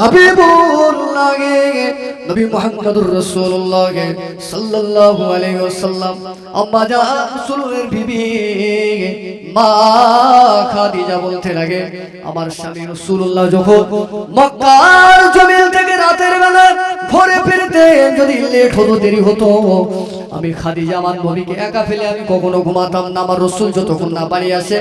হাবিবুল্লাহ নবী মুহাম্মদুর রাসূলুল্লাহ সাল্লাল্লাহু আলাইহি ওয়াসাল্লাম আম্মা জান রাসূলের বিবি মা খাদিজা বলতে লাগে, আমার স্বামী রাসূলুল্লাহ যখন মক্কার জমিন থেকে রাতের বেলা ঘরে ফিরতে যদি লেট হতো, দেরি হতো, আমি খাদিজা আমার নবীকে একা ফেলে আমি কখনো ঘুমাতাম না। আমার রাসূল যতক্ষণ না বাড়ি আসে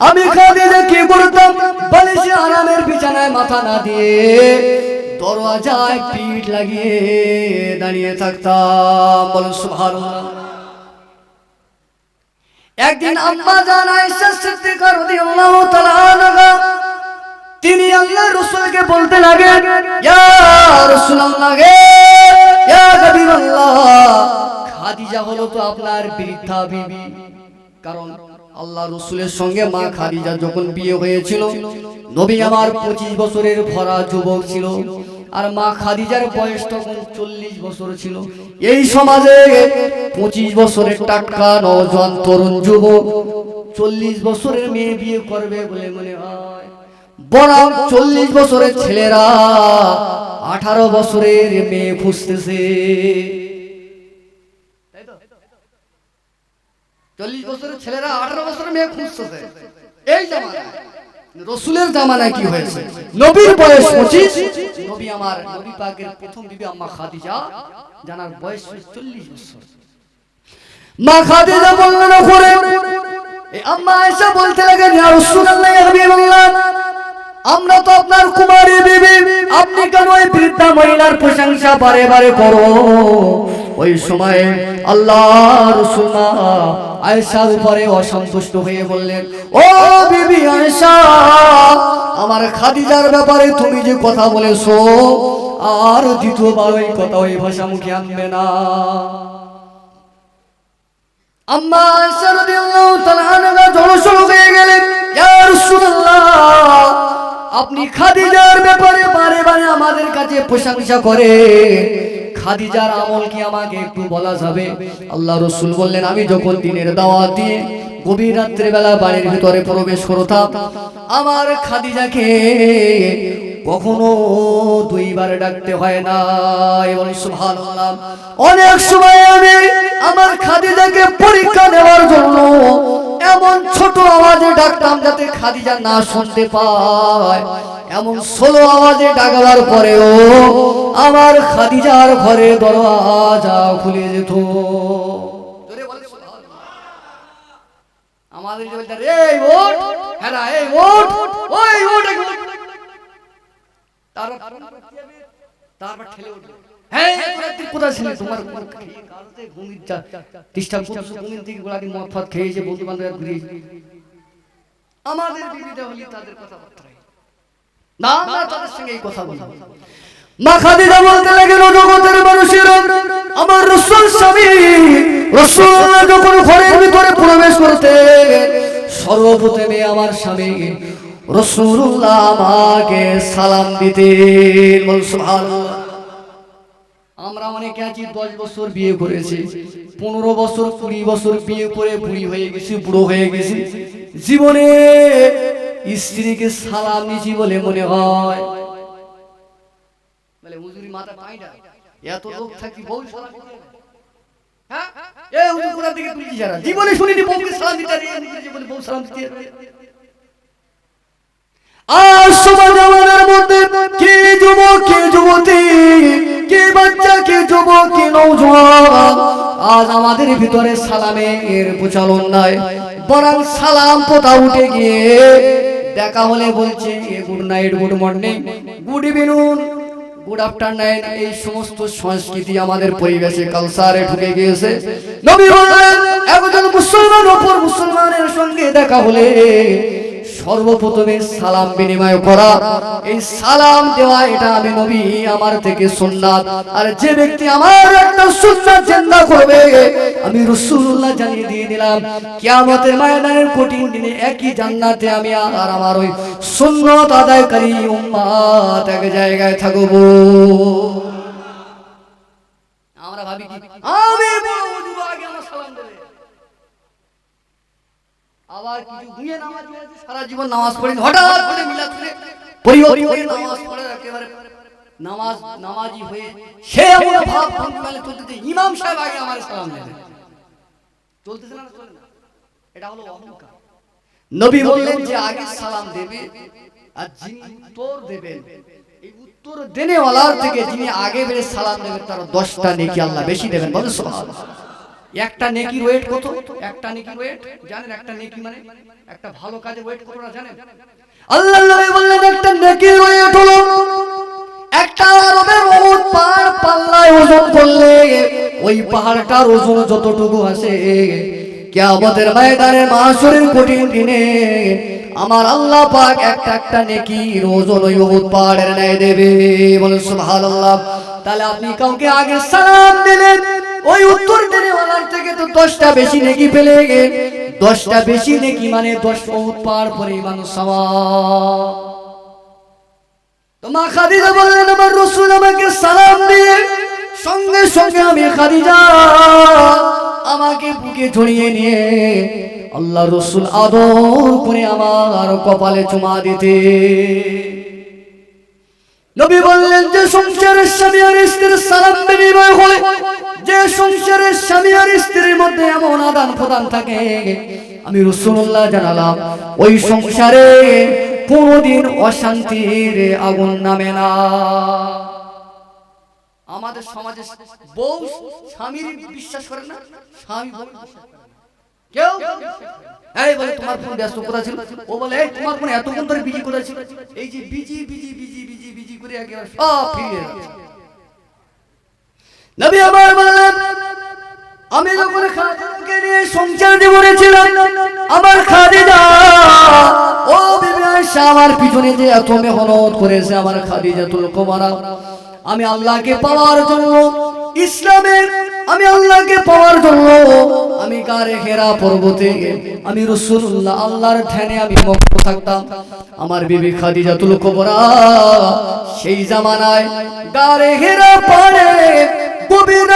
আমি খাদিজা কি করতাম, বালিশে আরামের বিছানায় মাথা না দিয়ে দরওয়াজায় পিঠ লাগিয়ে দাঁড়িয়ে থাকতাম। বলুন সুবহানাল্লাহ। একদিন আম্মা জান আয়েশা সিদ্দিকা রাদিয়াল্লাহু তাআলা আনহা তিনি আল্লাহর রাসূলকে বলতে লাগেন, ইয়া রাসূলুল্লাহ, ইয়া হাবিবাল্লাহ, খাদিজা হলো তো আপনার বৃদ্ধা বিবি। কারণ আল্লাহ রাসূলের সঙ্গে মা খাদিজা যখন বিয়ে হয়েছিল, নবী আমার 25 বছরের ভরা যুবক ছিল, আর মা খাদিজার বয়স তখন 40 বছর ছিল। এই সমাজে 25 বছরের টাটকা নওজোয়ান তরুণ যুবক 40 বছরের মেয়ে বিয়ে করবে বলে মনে হয়, বরং 40 বছরের ছেলেরা 18 বছরের মেয়ে খুঁজতেছে। 40 বছরের ছেলেরা 18 বছরের মেয়ে খুঁজতেছে। এই জামানায়, রাসূলের জামানায় কি হয়েছে, নবীর বয়স 25, নবী আমার নবী পাকের প্রথম বিবি আম্মা খাদিজা জানার বয়স 40 বছর। মা খাদিজা বললেন ওরে, এই আম্মা আয়েশা বলতে লাগেন, ইয়া রাসূলুল্লাহ, ইয়া হাবিবাল্লাহ, আমরা তো আপনার কুমারী বিবি, আপনি কেন ওই বৃদ্ধা মহিলার প্রশংসা বারে বারে করো? ওই সময়ে আল্লাহর রাসূল আয়েশার উপরে অসন্তুষ্ট হয়ে বললেন, ও বিবি আয়েশা, আমার খাদিজার ব্যাপারে তুমি যে কথা বলেছো, আর দ্বিতীয়বার ওই কথা ওই ভাষা মুখে আনবে না। আম্মা আয়েশা রাদিয়াল্লাহু তাআলা আনহা জড়সড় হয়ে গেলেন, ইয়া রাসূলুল্লাহ, আপনি খাদিজার ব্যাপারে বারে বারে আমাদের কাছে প্রশংসা করে, খাদিজার আমল কি আমাকে একটু বলা যাবে? আল্লাহ রাসূল বললেন, আমি যখন দিনের দাওয়াত দিয়ে গভীর রাত্রে বেলা বাড়ির ভিতরে প্রবেশ করতাম, আমার খাদিজাকে কখনো দুইবার ডাকতে হয় না। এবং সুবহানাল্লাহ, অনেক সময় আমি আমার খাদিজাকে পরীক্ষা নেওয়ার জন্য এমন ছোট আওয়াজে ডাকতাম যাতে খাদিজা না শুনতে পায়। এমন স্লো আওয়াজে ডাকবার পরেও আমার খাদিজার ঘরে দরওয়াজা খুলে যেত। আমাদের এই ওঠ, হ্যাঁ এই ওঠ, ওই ওঠ, তারপর ঠেলে উঠলো, হ্যাঁ কোথায় ছিলে, তোমার ঘুমিয়ে ডিস্টার্ব করছো, ঘুমিয়ে থেকে গোলাটি মদ ফাদ খেয়েছে, বন্ধু বান্ধব ঘুরিয়েছে। আমাদের বিবিটা হলি তাদের কথাবার্তা না, না তাদের সঙ্গে এই কথা বলবো। মা খাদিজা বলতে লাগেন, ও জগতের মানুষেরা, আমার রাসূল স্বামী রাসূলুল্লাহ যখন ঘরের ভিতরে প্রবেশ করতে, সর্বপ্রথমে আমার স্বামী রাসূলুল্লাহ আমাকে সালাম দিতেন। বল সুবহানাল্লাহ। আমরা অনেকে আছি 10 বছর বিয়ে করেছি, 15 বছর 20 বছর বিয়ে করে বুড়ি হয়ে গেছি, বুড়ো হয়ে গেছি, জীবনে স্ত্রীকে সালাম দিয়েছি বলে মনে হয়। বলে হুজুরি মাথা পাইডা, এত লোক থাকি বউ সালাম দিতে, হ্যাঁ এই হুজুর কোথা থেকে তুলছি যারা, জীবনে শুনিনি বউকে সালাম দিতে, জীবনে বউ সালাম দিতে। আজ সমাজ আমাদের মধ্যে কে যুবক, কে যুবতী, কে বাচ্চা, কে যুবক, কে নওজোয়ান, আজ আমাদের ভিতরে সালামের প্রচলন নাই, বরং সালাম প্রথা উঠে গিয়ে দেখা হলে বলছে good night, good morning, good evening, good afternoon. এই সমস্ত সংস্কৃতি আমাদের পরিবেশে কালচারে ঢুকে গিয়েছে। নবী বললেন, একজন মুসলমান অপর মুসলমানের সঙ্গে দেখা হলে সর্বপ্রথমে সালাম বিনিময় করা, এই সালাম দেওয়া, এটা আমি নবী আমার থেকে সুন্নাত। আর যে ব্যক্তি আমার একটা সুন্নাত জিন্দা করবে, আমি রাসূলুল্লাহ জানিয়ে দিয়ে দিলাম, কিয়ামতের ময়দানের কঠিন দিনে একই জান্নাতে আমি আর আমার ওই সুন্নাত আদায়কারী উম্মত এক জায়গায় থাকবো। আমরা ভাবি কি আমি বলবো আগে আমার সালাম দেবে, আবার কিছু দুয়ে নামাজ পড়ে সারা জীবন নামাজ পড়ে, হঠাৎ করে মিলাদ করে পরিবর্তন নামাজ পড়ে একেবারে নামাজি হয়ে সে এমন ভাব ভঙ্গিমায় চলতেছে ইমাম সাহেব আগে আমার সালাম দেবে, চলতেছে না চলে না, এটা হলো অহংকার। নবী বললেন যে আগে সালাম দেবে আর যিনি উত্তর দেবেন এই উত্তর দেনেওয়ালার থেকে যিনি আগে বেড়ে সালাম দেবেন তার 10টা নেকি আল্লাহ বেশি দেবেন, বলেন সুবহানাল্লাহ। একটা নেকির ওয়েট কত? একটা নেকির ওয়েট জানেন? একটা নেকি মানে একটা ভালো কাজের ওয়েট কতটা জানেন? আল্লাহর নবী বললেন একটা নেকির ওয়েট হলো একটা আরবের উট পাহাড় পাল্লায় ওজন করলে ওই পাহাড়টার ওজন যতটুকু আছে কিয়ামতের ময়দানে মাশরের কঠিন দিনে আমার আল্লাহ পাক একটা একটা নেকির ওজন ওই উট পাহাড়ের ন্যায় দেবে, বলেন সুবহানাল্লাহ। তাহলে আপনি কাউকে আগে সালাম দিলেন ওই উত্তর দেনেওয়ালার থেকে তো 10টা বেশি নেকি পেলে, 10টা বেশি নেকি মানে 10 উট পাহাড় পরিমাণ সওয়াব। তো মা খাদিজা বললেন আমার রাসূল আমাকে সালাম দিয়ে সঙ্গে সঙ্গে আমি খাদিজা আমাকে বুকে জড়িয়ে নিয়ে আল্লাহ রাসূল আদর করে আমার কপালে চুমা দিতে। নবী বললেন যে সংসারের স্বামী আর স্ত্রীর সালাম বিনিময় হয়, যে সংসারের স্বামী আর স্ত্রীর মধ্যে এমন আদান প্রদান থাকে আমি রাসূলুল্লাহ জানালাম ওই সংসারে কোনদিন অশান্তির আগুন নামে না। আমাদের সমাজে বউ স্বামীর বিশ্বাস করে না, স্বামী বউ বিশ্বাস করে না। কেউ এই বলে তোমার ফোন ব্যস্ত কোথা ছিল, ও বলে এই তোমার ফোন এতক্ষণ ধরে বিজি কোথা ছিল, এই যে busy busy busy busy busy করে একেবারে সব ফিরে যাচ্ছে। নবী আমার বললেন আমি যখন খাদিজাকে নিয়ে সংসার জীবনে ছিলাম আমার খাদিজা ও বিবি আয়েশা আমার পিছনে যে এত মেহনত করেছে আমার খাদিজাতুল কুবরা, আমি আল্লাহকে পাওয়ার জন্য ইসলামের আমি আল্লাহকে পাওয়ার জন্য আমি গারে হেরা পর্বতে আমি রাসূলুল্লাহ আল্লাহর ধ্যানে আমি মগ্ন থাকতাম। আমার বিবি খাদিজাতুল কুবরা সেই জামানায় গারে হেরা পাহাড়ে গভীর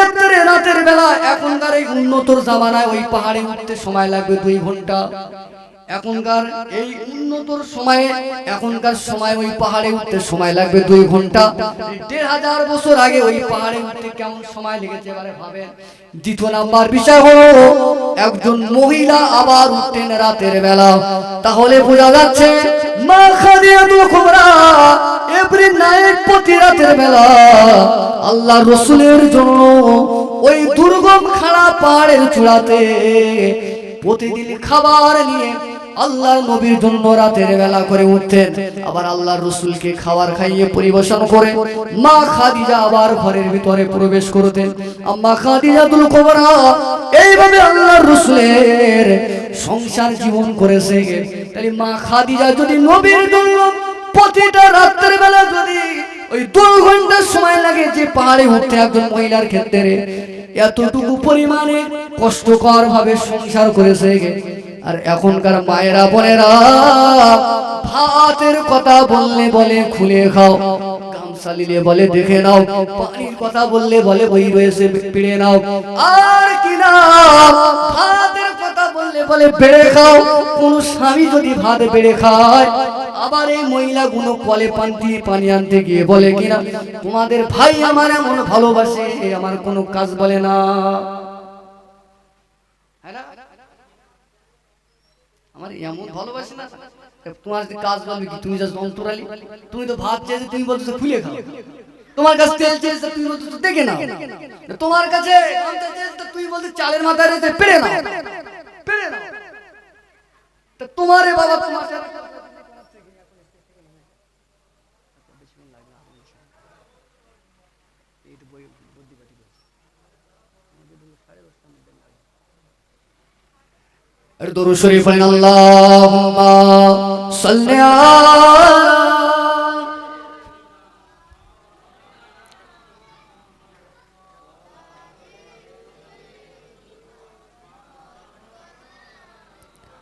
রাতের বেলা, এখনকার এই উন্নতর জামানায় ওই পাহাড়ে উঠতে সময় লাগবে 2 ঘন্টা, এখনকার এই উন্নতর সময়ে এখনকার সময় ওই পাহাড়ে উঠতে সময় লাগবে 2 ঘন্টা। 1500 বছর আগে ওই পাহাড়ে উঠতে কেমন সময় লেগেছে এবারে ভাবেন। দ্বিতীয় নাম্বার বিষয় হলো একজন মহিলা আবার উঠতেন রাতের বেলা, তাহলে বোঝা যাচ্ছে মা খাদিজাতুল কুবরা এভরি নাইট প্রতি রাতের বেলা আল্লাহর রাসূলের জন্য ওই দুর্গম খাড়া পাহাড়ের চূড়াতে প্রতিদিন খাবার নিয়ে আল্লাহর নবীর জন্য রাতের বেলা করে উঠতেন, আবার আল্লাহর রাসূলকে খাবার খাইয়ে পরিবেশন করে মা খাদিজা আবার ঘরের ভিতরে প্রবেশ করতেন। আম্মা খাদিজাতুল কুবরা এইভাবে আল্লাহর রাসূলের সংসার জীবন করেছে। তাই মা খাদিজা যদি নবীর জন্য প্রতিটা রাতের বেলা যদি ওই 2 ঘন্টা সময় লাগে যে পাহাড়ে উঠতে একজন মহিলার ক্ষেত্রে এতটুকু পরিমাণে কষ্টকর ভাবে সংসার করেছে, আর এখনকার মায়েরা বোনেরা ভাতের কথা বললে বলে খুলে খাও, গামছা নিলে বলে দেখে নাও, পানির কথা বললে বলে বই রয়েছে পেড়ে নাও, আর কি না ভাতের কথা বললে বলে বেড়ে খাও। কোন স্বামী যদি ভাত বেড়ে খায় আবার এই মহিলাগুলো কলে পানি আনতে গিয়ে বলে কিনা তোমাদের ভাই আমার এমন ভালোবাসে আমার কোনো কাজ বলে না, আমার এমন ভালোবাসে না, তোমার কাজ বলবে কি তুমি জাস্ট অন্তরালি, তুমি তো ভাত চেয়েছো তুমি বলছো খুলে খাও, তোমার কাছে তেল চেয়েছো তুমি বলছো দেখে নাও, তোমার কাছে তুমি বলছো চালের মাথায় রয়েছে পেড়ে নাও, পেড়ে নাও। তোমারে বাবা তোমার দরুদ শরীফ পড়েন আল্লাহুম্মা সাল্লি আলা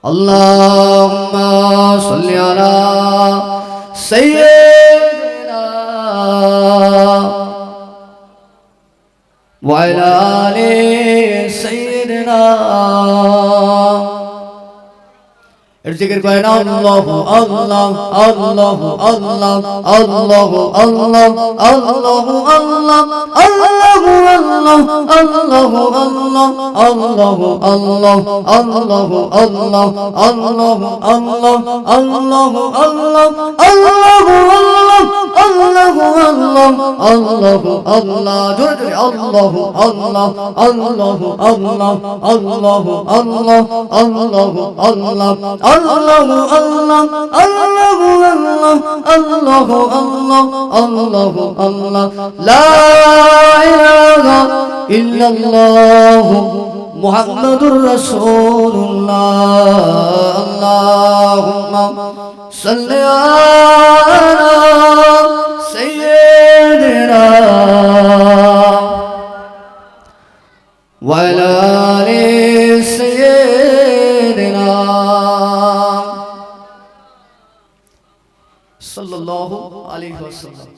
আল্লাহুম্মা সাল্লি আলা সাইয়্যিদিনা ওয়া আলা আলি সাইয়্যিদিনা এর জিকির করেন আল্লাহু আল্লাহ আল্লাহু আল্লাহ আল্লাহু আল্লাহ আল্লাহু আল্লাহ আল্লাহু আল্লাহ আল্লাহু আল্লাহ আল্লাহু আল্লাহ আল্লাহু আল্লাহ আল্লাহু আল্লাহ আল্লাহু আল্লাহ আল্লাহু আল্লাহ আল্লাহু আল্লাহ আল্লাহু আল্লাহ জোরে জোরে আল্লাহু আল্লাহ আল্লাহু আল্লাহ আল্লাহু আল্লাহ আল্লাহু আল্লাহ আল্লাহু আল্লাহ আল্লাহু আল্লাহ আল্লাহু আল্লাহ আল্লাহু আল্লাহ লা ইলাহা ইল্লাল্লাহ মুহাম্মাদুর রাসূলুল্লাহ আল্লাহুম্মা সাল্লি আলা সাইয়্যিদিনা ওয়া আলা আলি সাইয়্যিদিনা সাল্লাল্লাহু আলাইহি ওয়াসাল্লাম।